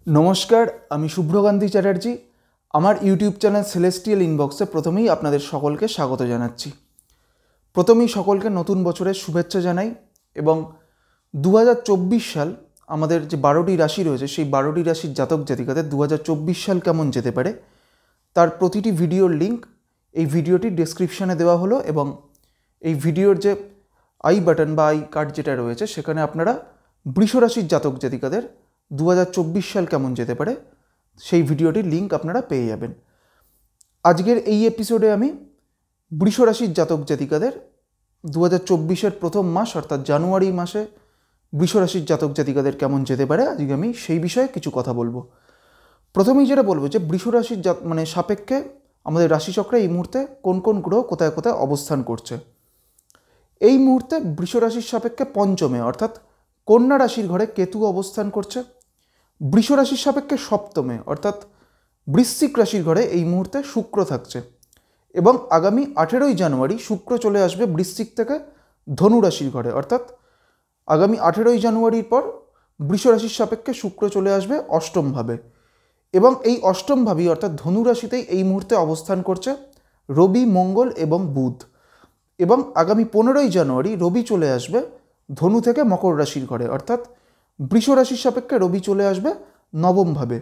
নমস্কার, আমি শুভ্রকান্তি চ্যাটার্জি। আমার ইউটিউব চ্যানেল সেলেস্টিয়াল ইনবক্সে প্রথমেই আপনাদের সকলকে স্বাগত জানাচ্ছি। প্রথমেই সকলকে নতুন বছরের শুভেচ্ছা জানাই এবং 2024 সাল আমাদের যে 12টি রাশি রয়েছে সেই 12টি রাশির জাতক জাতিকাদের 2024 সাল কেমন যেতে পারে তার প্রতিটি ভিডিওর লিঙ্ক এই ভিডিওটির ডেসক্রিপশানে দেওয়া হলো এবং এই ভিডিওর যে আই বাটন বা আই কার্ড যেটা রয়েছে সেখানে আপনারা বৃষ রাশির জাতক জাতিকাদের 2024 সাল কেমন যেতে পারে সেই ভিডিওটির লিঙ্ক আপনারা পেয়ে যাবেন। আজকের এই এপিসোডে আমি বৃষ রাশির জাতক জাতিকাদের 2024-এর প্রথম মাস অর্থাৎ জানুয়ারি মাসে বৃষ রাশির জাতক জাতিকাদের কেমন যেতে পারে আজকে আমি সেই বিষয়ে কিছু কথা বলবো। প্রথমেই যেটা বলবো যে বৃষ রাশির সাপেক্ষে আমাদের রাশিচক্রে এই মুহূর্তে কোন কোন গ্রহ কোথায় কোথায় অবস্থান করছে। এই মুহূর্তে বৃষ রাশির সাপেক্ষে পঞ্চমে অর্থাৎ কন্যা রাশির ঘরে কেতু অবস্থান করছে। বৃষ রাশির সাপেক্ষে সপ্তমে অর্থাৎ বৃশ্চিক রাশির ঘরে এই মুহূর্তে শুক্র থাকছে এবং আগামী 18ই জানুয়ারি শুক্র চলে আসবে বৃশ্চিক থেকে ধনু রাশির ঘরে, অর্থাৎ আগামী 18ই জানুয়ারির পর বৃষ রাশির সাপেক্ষে শুক্র চলে আসবে অষ্টমভাবে এবং এই অষ্টমভাবই অর্থাৎ ধনু রাশিতেই এই মুহূর্তে অবস্থান করছে রবি, মঙ্গল এবং বুধ। এবং আগামী 15ই জানুয়ারি রবি চলে আসবে ধনু থেকে মকর রাশির ঘরে, অর্থাৎ বৃষ রাশির সাপেক্ষে রবি চলে আসবে নবমভাবে।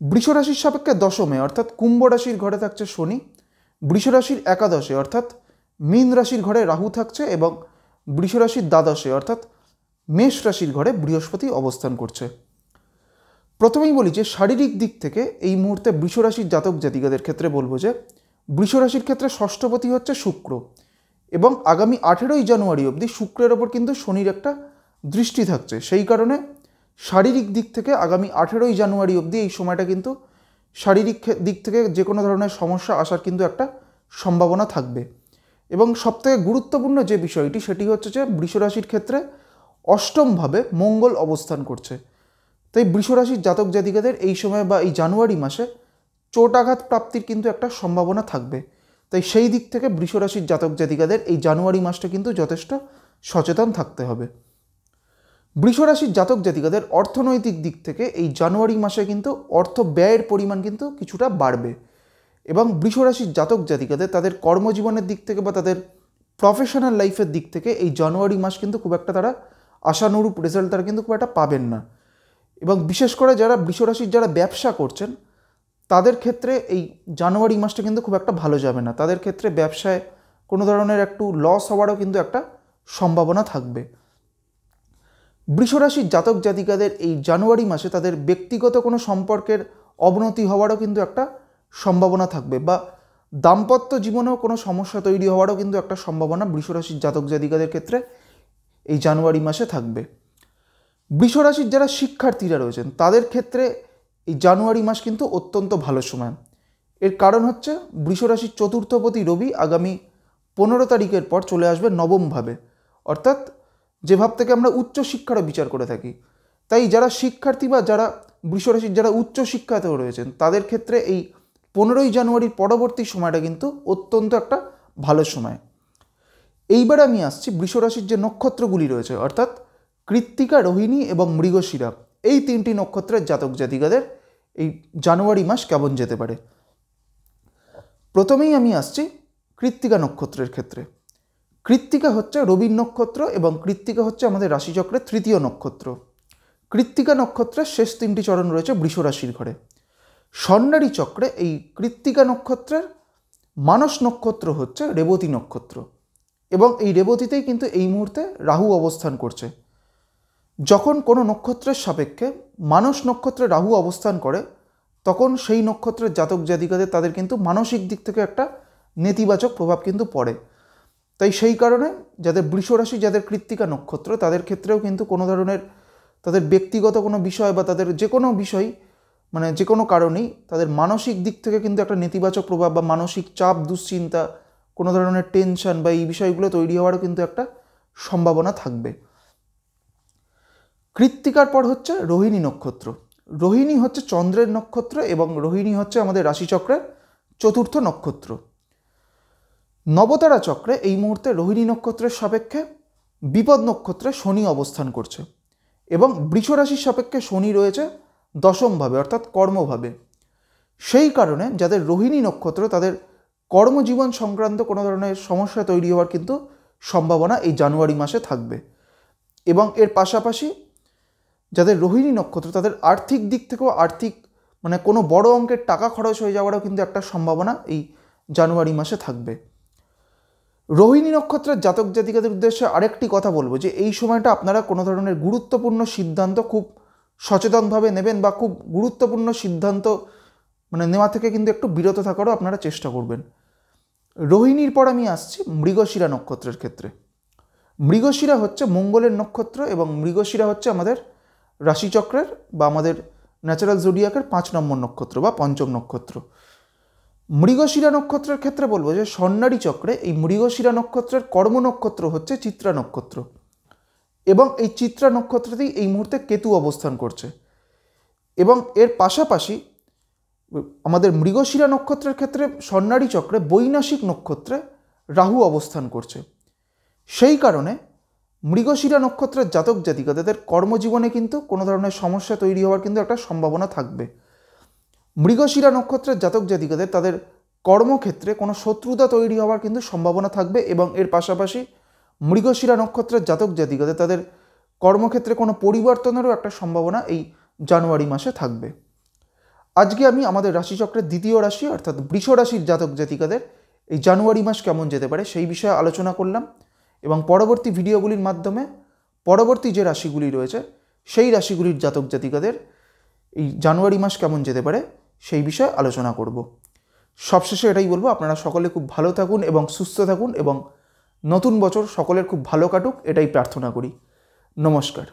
বৃষ রাশির সাপেক্ষে দশমে অর্থাৎ কুম্ভ রাশির ঘরে থাকছে শনি। বৃষ রাশির একাদশে অর্থাৎ মীন রাশির ঘরে রাহু থাকছে এবং বৃষ রাশির দ্বাদশে অর্থাৎ মেষ রাশির ঘরে বৃহস্পতি অবস্থান করছে। প্রথমেই বলি যে শারীরিক দিক থেকে এই মুহূর্তে বৃষ রাশির জাতক জাতিকাদের ক্ষেত্রে বলবো যে বৃষ রাশির ক্ষেত্রে ষষ্ঠপতি হচ্ছে শুক্র এবং আগামী 18ই জানুয়ারি অবধি শুক্রের ওপর কিন্তু শনির একটা দৃষ্টি থাকছে। সেই কারণে শারীরিক দিক থেকে আগামী 18ই জানুয়ারি অবধি এই সময়টা কিন্তু শারীরিক দিক থেকে যে কোনো ধরনের সমস্যা আসার কিন্তু একটা সম্ভাবনা থাকবে। এবং সবথেকে গুরুত্বপূর্ণ যে বিষয়টি সেটি হচ্ছে যে বৃষ রাশির ক্ষেত্রে অষ্টমভাবে মঙ্গল অবস্থান করছে। তাই বৃষ রাশির জাতক জাতিকাদের এই সময় বা এই জানুয়ারি মাসে চোটাঘাত প্রাপ্তির কিন্তু একটা সম্ভাবনা থাকবে। তাই সেই দিক থেকে বৃষ রাশির জাতক জাতিকাদের এই জানুয়ারি মাসটা কিন্তু যথেষ্ট সচেতন থাকতে হবে। বৃষ রাশির জাতক জাতিকাদের অর্থনৈতিক দিক থেকে এই জানুয়ারি মাসে কিন্তু অর্থ ব্যয়ের পরিমাণ কিন্তু কিছুটা বাড়বে এবং বৃষ রাশির জাতক জাতিকাদের তাদের কর্মজীবনের দিক থেকে বা তাদের প্রফেশনাল লাইফের দিক থেকে এই জানুয়ারি মাস কিন্তু খুব একটা তারা আশানুরূপ রেজাল্ট তারা কিন্তু খুব একটা পাবেন না। এবং বিশেষ করে যারা বৃষ রাশির যারা ব্যবসা করছেন তাদের ক্ষেত্রে এই জানুয়ারি মাসটা কিন্তু খুব একটা ভালো যাবে না। তাদের ক্ষেত্রে ব্যবসায় কোনো ধরনের একটু লস হওয়ারও কিন্তু একটা সম্ভাবনা থাকবে। বৃষ রাশির জাতক জাতিকাদের এই জানুয়ারি মাসে তাদের ব্যক্তিগত কোনো সম্পর্কের অবনতি হওয়ারও কিন্তু একটা সম্ভাবনা থাকবে বা দাম্পত্য জীবনেও কোনো সমস্যা তৈরি হওয়ারও কিন্তু একটা সম্ভাবনা বৃষ রাশির জাতক জাতিকাদের ক্ষেত্রে এই জানুয়ারি মাসে থাকবে। বৃষ রাশির যারা শিক্ষার্থীরা রয়েছেন তাদের ক্ষেত্রে এই জানুয়ারি মাস কিন্তু অত্যন্ত ভালো সময়। এর কারণ হচ্ছে বৃষ রাশির চতুর্থপতি রবি আগামী 15 তারিখের পর চলে আসবে নবমভাবে, অর্থাৎ যে ভাব থেকে আমরা উচ্চশিক্ষারও বিচার করে থাকি। তাই যারা শিক্ষার্থী বা যারা বৃষ রাশির যারা উচ্চশিক্ষাতেও রয়েছেন তাদের ক্ষেত্রে এই 15ই জানুয়ারির পরবর্তী সময়টা কিন্তু অত্যন্ত একটা ভালো সময়। এইবার আমি আসছি বৃষ রাশির যে নক্ষত্রগুলি রয়েছে অর্থাৎ কৃত্তিকা, রোহিণী এবং মৃগশিরা, এই 3টি নক্ষত্রের জাতক জাতিকাদের এই জানুয়ারি মাস কেমন যেতে পারে। প্রথমেই আমি আসছি কৃত্তিকা নক্ষত্রের ক্ষেত্রে। কৃত্তিকা হচ্ছে রবির নক্ষত্র এবং কৃত্তিকা হচ্ছে আমাদের রাশিচক্রের তৃতীয় নক্ষত্র। কৃত্তিকা নক্ষত্রের শেষ 3টি চরণ রয়েছে বৃষ রাশির ঘরে। স্বর্ণালী চক্রে এই কৃত্তিকা নক্ষত্রের মানস নক্ষত্র হচ্ছে রেবতী নক্ষত্র এবং এই রেবতীতেই কিন্তু এই মুহূর্তে রাহু অবস্থান করছে। যখন কোনো নক্ষত্রের সাপেক্ষে মানস নক্ষত্রে রাহু অবস্থান করে তখন সেই নক্ষত্রের জাতক জাতিকাদের তাদের কিন্তু মানসিক দিক থেকে একটা নেতিবাচক প্রভাব কিন্তু পড়ে। তাই সেই কারণে যাদের বৃষ রাশি যাদের কৃত্তিকা নক্ষত্র তাদের ক্ষেত্রেও কিন্তু কোনো ধরনের তাদের ব্যক্তিগত কোনো বিষয় বা তাদের যে কোনো বিষয় যে কোনো কারণেই তাদের মানসিক দিক থেকে কিন্তু একটা নেতিবাচক প্রভাব বা মানসিক চাপ, দুশ্চিন্তা, কোনো ধরনের টেনশন বা এই বিষয়গুলো তৈরি হওয়ারও কিন্তু একটা সম্ভাবনা থাকবে। কৃত্তিকার পর হচ্ছে রোহিণী নক্ষত্র। রোহিণী হচ্ছে চন্দ্রের নক্ষত্র এবং রোহিণী হচ্ছে আমাদের রাশিচক্রের চতুর্থ নক্ষত্র। নবতারা চক্রে এই মুহূর্তে রোহিণী নক্ষত্রের সাপেক্ষে বিপদ নক্ষত্রে শনি অবস্থান করছে এবং বৃষ রাশির সাপেক্ষে শনি রয়েছে দশমভাবে অর্থাৎ কর্মভাবে। সেই কারণে যাদের রোহিণী নক্ষত্র তাদের কর্মজীবন সংক্রান্ত কোনো ধরনের সমস্যা তৈরি হওয়ার কিন্তু সম্ভাবনা এই জানুয়ারি মাসে থাকবে। এবং এর পাশাপাশি যাদের রোহিণী নক্ষত্র তাদের আর্থিক দিক থেকেও মানে কোনো বড় অঙ্কের টাকা খরচ হয়ে যাওয়ারও কিন্তু একটা সম্ভাবনা এই জানুয়ারি মাসে থাকবে। রোহিণী নক্ষত্রের জাতক জাতিকাদের উদ্দেশ্যে আরেকটি কথা বলবো যে এই সময়টা আপনারা কোনো ধরনের গুরুত্বপূর্ণ সিদ্ধান্ত খুব সচেতনভাবে নেবেন বা খুব গুরুত্বপূর্ণ সিদ্ধান্ত মানে নেওয়া থেকে কিন্তু একটু বিরত থাকারও আপনারা চেষ্টা করবেন। রোহিণীর পর আমি আসছি মৃগশিরা নক্ষত্রের ক্ষেত্রে। মৃগশিরা হচ্ছে মঙ্গলের নক্ষত্র এবং মৃগশিরা হচ্ছে আমাদের রাশিচক্রের বা আমাদের ন্যাচারাল জোডিয়াকের 5 নম্বর নক্ষত্র বা পঞ্চম নক্ষত্র। মৃগশিরা নক্ষত্রের ক্ষেত্রে বলবো যে স্বর্ণালী চক্রে এই মৃগশিরা নক্ষত্রের কর্ম নক্ষত্র হচ্ছে চিত্রা নক্ষত্র এবং এই চিত্রা নক্ষত্রতেই এই মুহূর্তে কেতু অবস্থান করছে। এবং এর পাশাপাশি আমাদের মৃগশিরা নক্ষত্রের ক্ষেত্রে স্বর্ণালী চক্রে বৈনাশিক নক্ষত্রে রাহু অবস্থান করছে। সেই কারণে মৃগশিরা নক্ষত্রের জাতক জাতিকা তাদের কর্মজীবনে কিন্তু কোনো ধরনের সমস্যা তৈরি হওয়ার কিন্তু একটা সম্ভাবনা থাকবে। মৃগশিরা নক্ষত্রের জাতক জাতিকাদের তাদের কর্মক্ষেত্রে কোনো শত্রুতা তৈরি হওয়ার কিন্তু সম্ভাবনা থাকবে এবং এর পাশাপাশি মৃগশিরা নক্ষত্রের জাতক জাতিকাদের তাদের কর্মক্ষেত্রে কোনো পরিবর্তনেরও একটা সম্ভাবনা এই জানুয়ারি মাসে থাকবে। আজকে আমি আমাদের রাশিচক্রের দ্বিতীয় রাশি অর্থাৎ বৃষ রাশির জাতক জাতিকাদের এই জানুয়ারি মাস কেমন যেতে পারে সেই বিষয়ে আলোচনা করলাম এবং পরবর্তী ভিডিওগুলির মাধ্যমে পরবর্তী যে রাশিগুলি রয়েছে সেই রাশিগুলির জাতক জাতিকাদের এই জানুয়ারি মাস কেমন যেতে পারে সেই বিষয়ে আলোচনা করব। সবশেষে এটাই বলবো, আপনারা সকলে খুব ভালো থাকুন এবং সুস্থ থাকুন এবং নতুন বছর সকলের খুব ভালো কাটুক এটাই প্রার্থনা করি। নমস্কার।